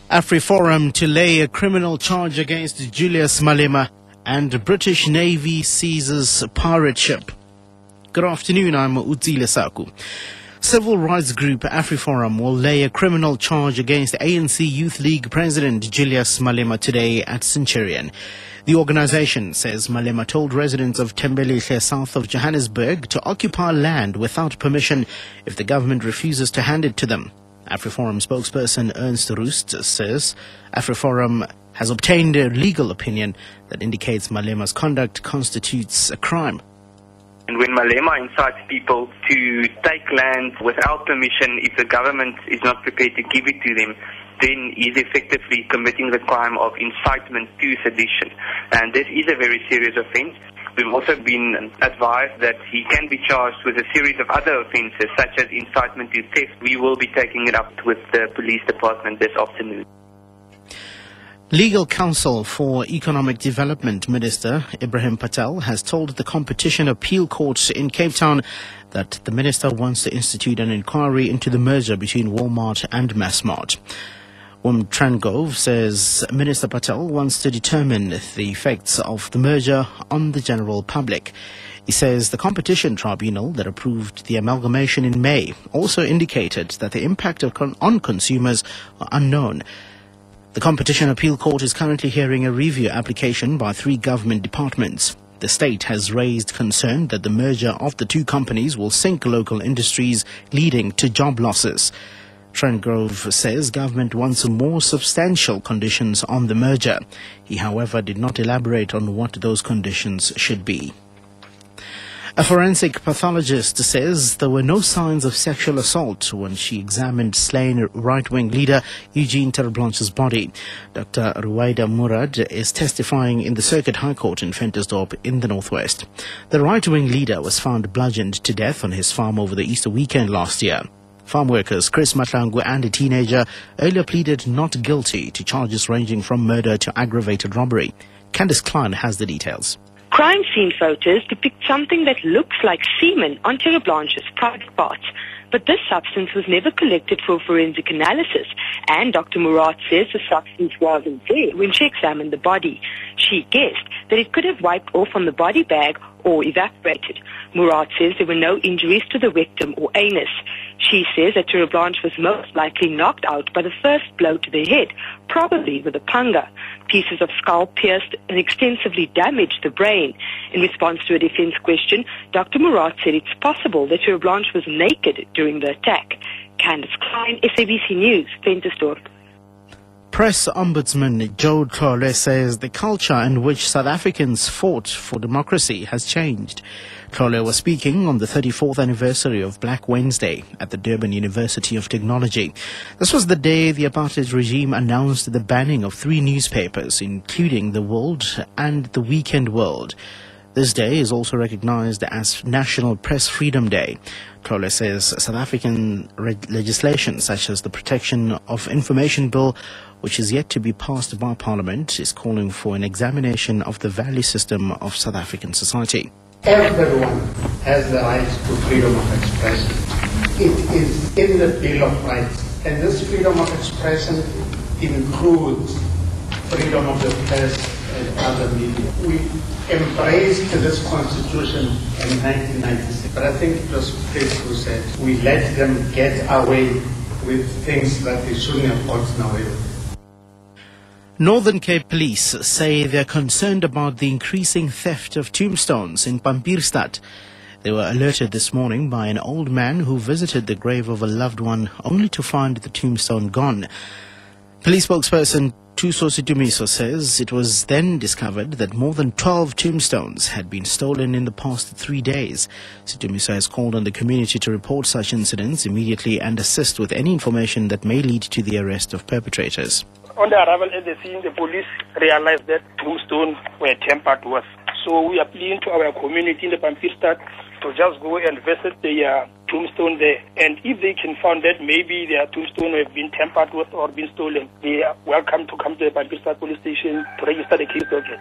AfriForum to lay a criminal charge against Julius Malema, and British Navy seizes pirate ship. Good afternoon, I'm Utsile Saku. Civil rights group AfriForum will lay a criminal charge against ANC Youth League President Julius Malema today at Centurion. The organization says Malema told residents of Tembelihle, south of Johannesburg, to occupy land without permission if the government refuses to hand it to them. AfriForum spokesperson Ernst Roost says AfriForum has obtained a legal opinion that indicates Malema's conduct constitutes a crime. And when Malema incites people to take land without permission, if the government is not prepared to give it to them, then he's effectively committing the crime of incitement to sedition. And this is a very serious offence. We've also been advised that he can be charged with a series of other offences, such as incitement to theft. We will be taking it up with the police department this afternoon. Legal counsel for Economic Development Minister Ibrahim Patel has told the Competition Appeal Court in Cape Town that the minister wants to institute an inquiry into the merger between Walmart and Massmart. Trangove says Minister Patel wants to determine the effects of the merger on the general public. He says the competition tribunal that approved the amalgamation in May also indicated that the impact on consumers are unknown. The Competition Appeal Court is currently hearing a review application by 3 government departments. The state has raised concern that the merger of the 2 companies will sink local industries, leading to job losses. Trentgrove says government wants more substantial conditions on the merger. He, however, did not elaborate on what those conditions should be. A forensic pathologist says there were no signs of sexual assault when she examined slain right-wing leader Eugene Terblanche's body. Dr. Ruwaida Murad is testifying in the Circuit High Court in Ventersdorp in the northwest. The right-wing leader was found bludgeoned to death on his farm over the Easter weekend last year. Farm workers Chris Matlangu and a teenager earlier pleaded not guilty to charges ranging from murder to aggravated robbery. Candice Klein has the details. Crime scene photos depict something that looks like semen on Terblanche's private parts, but this substance was never collected for forensic analysis, and Dr. Murat says the substance wasn't there when she examined the body. She guessed that it could have wiped off on the body bag or evaporated. Murat says there were no injuries to the rectum or anus. She says that Terblanche was most likely knocked out by the first blow to the head, probably with a panga. Pieces of skull pierced and extensively damaged the brain. In response to a defense question, Dr. Murat said it's possible that Terblanche was naked during the attack. Candice Klein, SABC News, Ventersdorp. Press Ombudsman Joe Tlole says the culture in which South Africans fought for democracy has changed. Tlole was speaking on the 34th anniversary of Black Wednesday at the Durban University of Technology. This was the day the apartheid regime announced the banning of 3 newspapers, including The World and The Weekend World. This day is also recognized as National Press Freedom Day. Tlole says South African legislation such as the Protection of Information Bill, which is yet to be passed by Parliament, is calling for an examination of the value system of South African society. Everyone has the right to freedom of expression. It is in the Bill of Rights, and this freedom of expression includes freedom of the press and other media. We embraced this constitution in 1996, but I think it was Chris who said we let them get away with things that they shouldn't have gotten away with. Northern Cape Police say they're concerned about the increasing theft of tombstones in Pampierstad. They were alerted this morning by an old man who visited the grave of a loved one only to find the tombstone gone. Police spokesperson Thuso Situmiso says it was then discovered that more than 12 tombstones had been stolen in the past 3 days. Situmiso has called on the community to report such incidents immediately and assist with any information that may lead to the arrest of perpetrators. On the arrival at the scene, the police realized that tombstones were tampered with. So we are appealing to our community in the Pampierstad to just go and visit the tombstone there. And if they can find that maybe their tombstone have been tampered with or been stolen, they are welcome to come to the Pampierstad police station to register the case docket.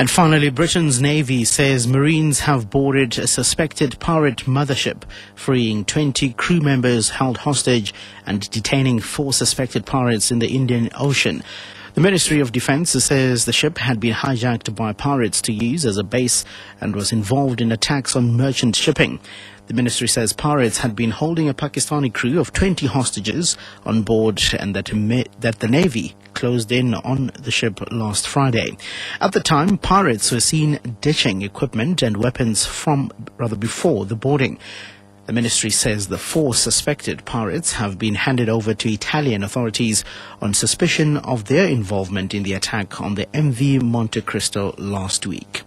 And finally, Britain's Navy says Marines have boarded a suspected pirate mothership, freeing 20 crew members held hostage and detaining 4 suspected pirates in the Indian Ocean. The Ministry of Defence says the ship had been hijacked by pirates to use as a base and was involved in attacks on merchant shipping. The ministry says pirates had been holding a Pakistani crew of 20 hostages on board and that the Navy closed in on the ship last Friday. At the time, pirates were seen ditching equipment and weapons before the boarding. The ministry says the 4 suspected pirates have been handed over to Italian authorities on suspicion of their involvement in the attack on the MV Monte Cristo last week.